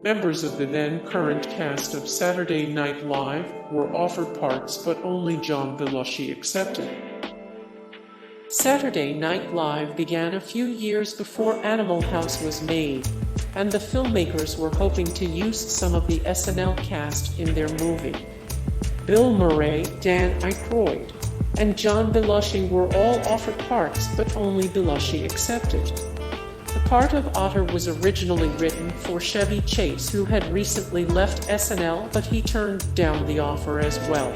Members of the then-current cast of Saturday Night Live were offered parts, but only John Belushi accepted. Saturday Night Live began a few years before Animal House was made, and the filmmakers were hoping to use some of the SNL cast in their movie. Bill Murray, Dan Aykroyd, and John Belushi were all offered parts, but only Belushi accepted. The part of Otter was originally written for Chevy Chase, who had recently left SNL, but he turned down the offer as well.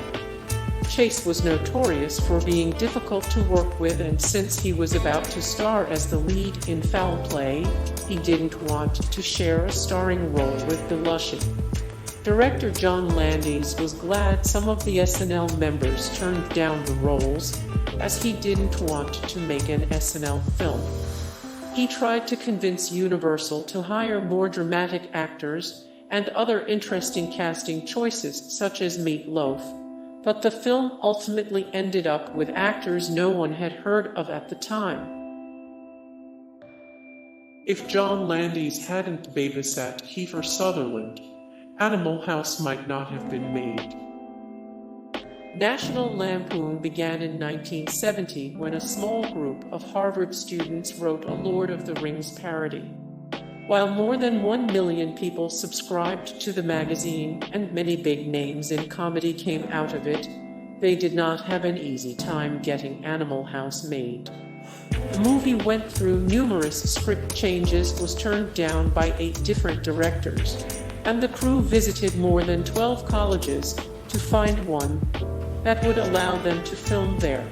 Chase was notorious for being difficult to work with, and since he was about to star as the lead in Foul Play, he didn't want to share a starring role with Belushi. Director John Landis was glad some of the SNL members turned down the roles, as he didn't want to make an SNL film. He tried to convince Universal to hire more dramatic actors and other interesting casting choices such as Meat Loaf, but the film ultimately ended up with actors no one had heard of at the time. If John Landis hadn't babysat Kiefer Sutherland, Animal House might not have been made. National Lampoon began in 1970 when a small group of Harvard students wrote a Lord of the Rings parody. While more than 1 million people subscribed to the magazine and many big names in comedy came out of it, they did not have an easy time getting Animal House made. The movie went through numerous script changes, was turned down by 8 different directors, and the crew visited more than 12 colleges to find one that would allow them to film there.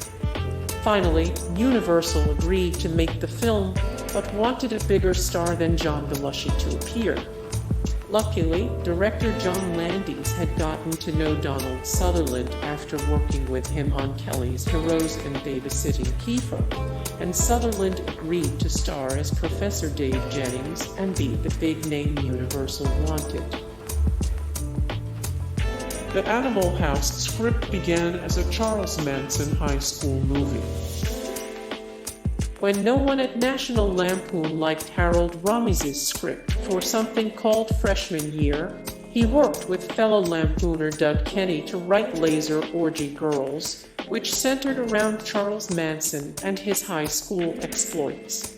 Finally, Universal agreed to make the film, but wanted a bigger star than John Belushi to appear. Luckily, director John Landis had gotten to know Donald Sutherland after working with him on Kelly's Heroes and babysitting Kiefer, and Sutherland agreed to star as Professor Dave Jennings and be the big name Universal wanted. The Animal House script began as a Charles Manson high school movie. When no one at National Lampoon liked Harold Ramis' script for something called Freshman Year, he worked with fellow Lampooner Doug Kenney to write Laser Orgy Girls, which centered around Charles Manson and his high school exploits.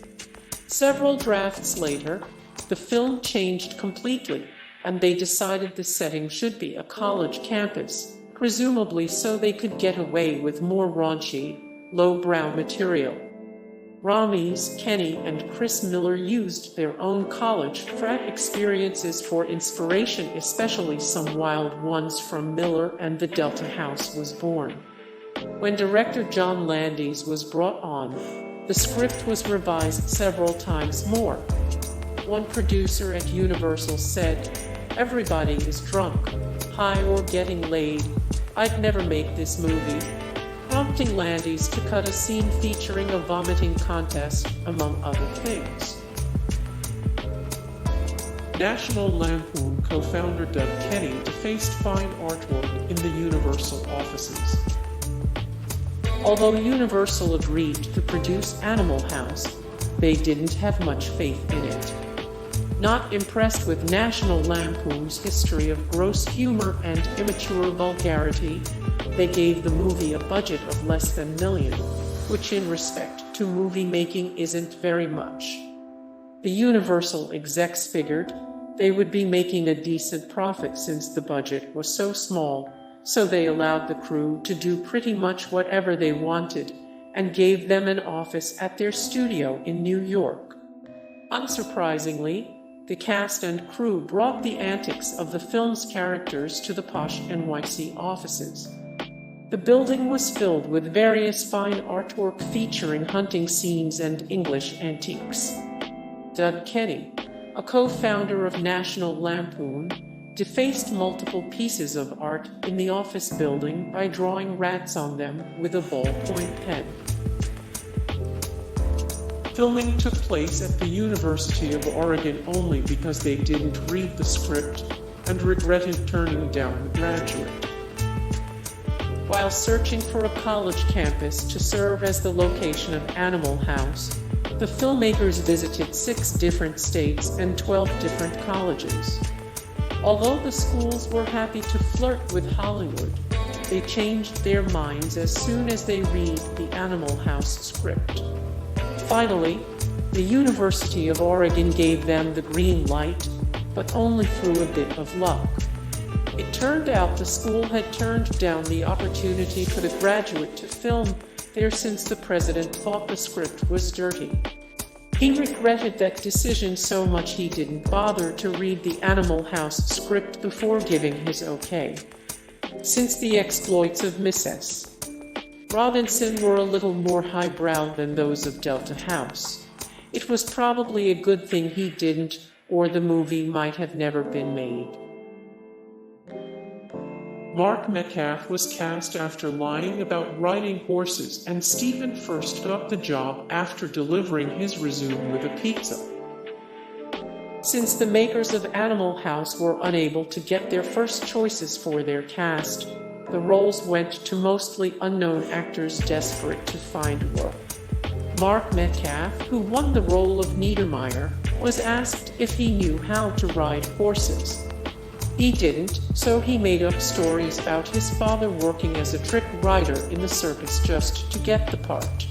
Several drafts later, the film changed completely, and they decided the setting should be a college campus, presumably so they could get away with more raunchy, lowbrow material. Ramis, Kenney, and Chris Miller used their own college frat experiences for inspiration, especially some wild ones from Miller, and the Delta House was born. When director John Landis was brought on, the script was revised several times more. One producer at Universal said, "Everybody is drunk, high, or getting laid. I'd never make this movie," prompting Landis to cut a scene featuring a vomiting contest, among other things. National Lampoon co-founder Doug Kenney defaced fine artwork in the Universal offices. Although Universal agreed to produce Animal House, they didn't have much faith in it. Not impressed with National Lampoon's history of gross humor and immature vulgarity, they gave the movie a budget of less than $1 million, which in respect to movie making isn't very much. The Universal execs figured they would be making a decent profit since the budget was so small, so they allowed the crew to do pretty much whatever they wanted and gave them an office at their studio in New York. Unsurprisingly, the cast and crew brought the antics of the film's characters to the posh NYC offices. The building was filled with various fine artwork featuring hunting scenes and English antiques. Doug Kenney, a co-founder of National Lampoon, defaced multiple pieces of art in the office building by drawing rats on them with a ballpoint pen. Filming took place at the University of Oregon only because they didn't read the script and regretted turning down the graduate. While searching for a college campus to serve as the location of Animal House, the filmmakers visited 6 different states and 12 different colleges. Although the schools were happy to flirt with Hollywood, they changed their minds as soon as they read the Animal House script. Finally, the University of Oregon gave them the green light, but only through a bit of luck. It turned out the school had turned down the opportunity for the graduate to film there since the president thought the script was dirty. He regretted that decision so much he didn't bother to read the Animal House script before giving his okay. Since the exploits of Mrs. Robinson were a little more highbrow than those of Delta House, it was probably a good thing he didn't, or the movie might have never been made. Mark Metcalf was cast after lying about riding horses, and Stephen Furst got the job after delivering his resume with a pizza. Since the makers of Animal House were unable to get their first choices for their cast, the roles went to mostly unknown actors desperate to find work. Mark Metcalf, who won the role of Niedermeyer, was asked if he knew how to ride horses. He didn't, so he made up stories about his father working as a trick rider in the circus just to get the part.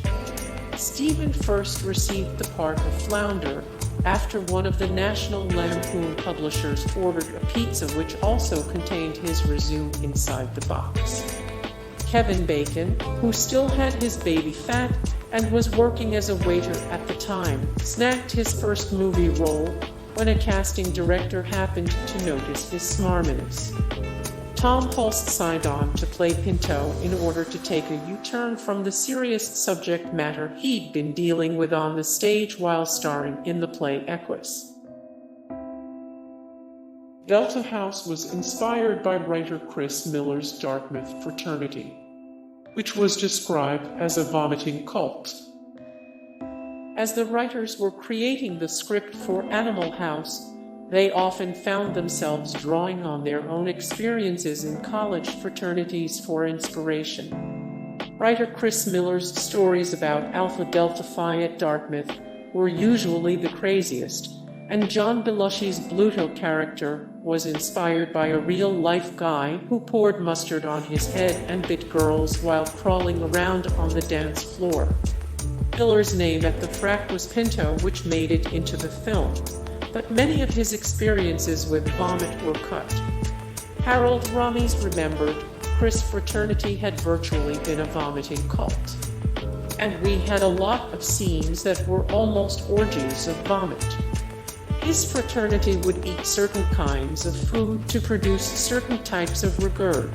Stephen Furst received the part of Flounder after one of the National Lampoon publishers ordered a pizza which also contained his resume inside the box. Kevin Bacon, who still had his baby fat and was working as a waiter at the time, snagged his first movie role when a casting director happened to notice his smarminess. Tom Hulse signed on to play Pinto in order to take a U-turn from the serious subject matter he'd been dealing with on the stage while starring in the play Equus. Delta House was inspired by writer Chris Miller's Dartmouth Fraternity, which was described as a vomiting cult. As the writers were creating the script for Animal House, they often found themselves drawing on their own experiences in college fraternities for inspiration. Writer Chris Miller's stories about Alpha Delta Phi at Dartmouth were usually the craziest, and John Belushi's Bluto character was inspired by a real-life guy who poured mustard on his head and bit girls while crawling around on the dance floor. Miller's name at the Frat was Pinto, which made it into the film, but many of his experiences with vomit were cut. Harold Ramis remembered, Chris' fraternity had virtually been a vomiting cult, and we had a lot of scenes that were almost orgies of vomit. His fraternity would eat certain kinds of food to produce certain types of regurg.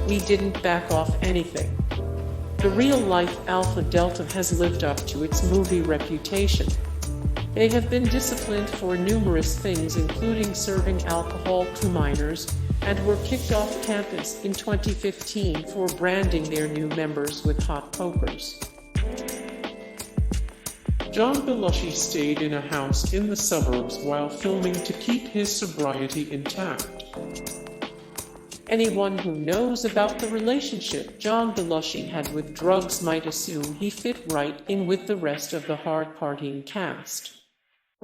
We didn't back off anything. The real-life Alpha Delta has lived up to its movie reputation. They have been disciplined for numerous things, including serving alcohol to minors, and were kicked off campus in 2015 for branding their new members with hot pokers. John Belushi stayed in a house in the suburbs while filming to keep his sobriety intact. Anyone who knows about the relationship John Belushi had with drugs might assume he fit right in with the rest of the hard-partying cast.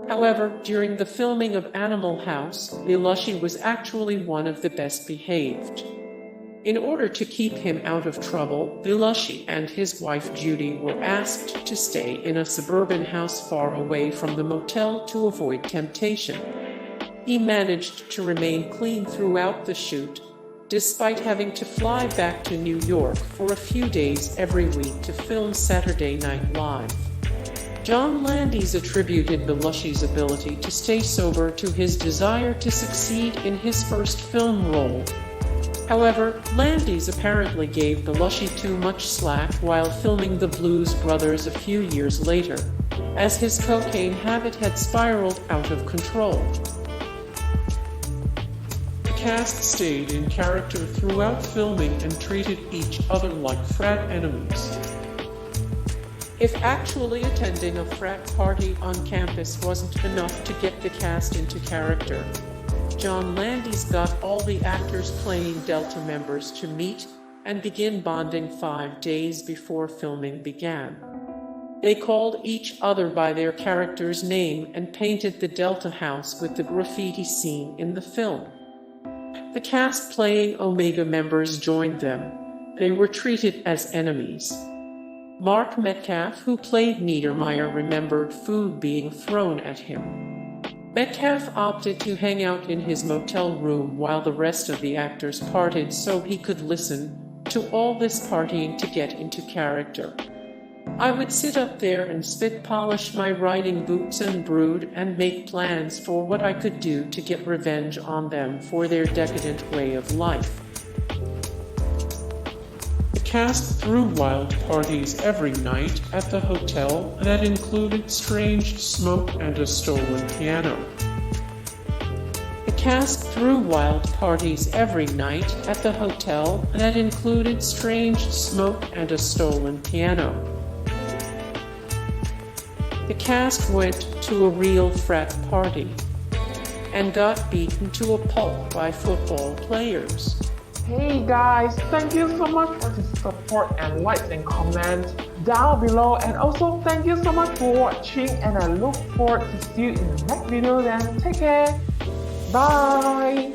However, during the filming of Animal House, Belushi was actually one of the best behaved. In order to keep him out of trouble, Belushi and his wife Judy were asked to stay in a suburban house far away from the motel to avoid temptation. He managed to remain clean throughout the shoot, despite having to fly back to New York for a few days every week to film Saturday Night Live. John Landis attributed Belushi's ability to stay sober to his desire to succeed in his first film role. However, Landis apparently gave Belushi too much slack while filming The Blues Brothers a few years later, as his cocaine habit had spiraled out of control. The cast stayed in character throughout filming and treated each other like frat enemies. If actually attending a frat party on campus wasn't enough to get the cast into character, John Landis got all the actors playing Delta members to meet, and begin bonding 5 days before filming began. They called each other by their character's name and painted the Delta house with the graffiti scene in the film. The cast playing Omega members joined them. They were treated as enemies. Mark Metcalf, who played Niedermeyer, remembered food being thrown at him. Metcalf opted to hang out in his motel room while the rest of the actors partied so he could listen to all this partying to get into character. I would sit up there and spit polish my riding boots and brood and make plans for what I could do to get revenge on them for their decadent way of life. The cast threw wild parties every night at the hotel that included strange smoke and a stolen piano. The cast threw wild parties every night at the hotel that included strange smoke and a stolen piano. The cast went to a real frat party and got beaten to a pulp by football players. Hey guys, thank you so much for the support and likes and comments down below, and also thank you so much for watching, and I look forward to see you in the next video. Then take care, bye.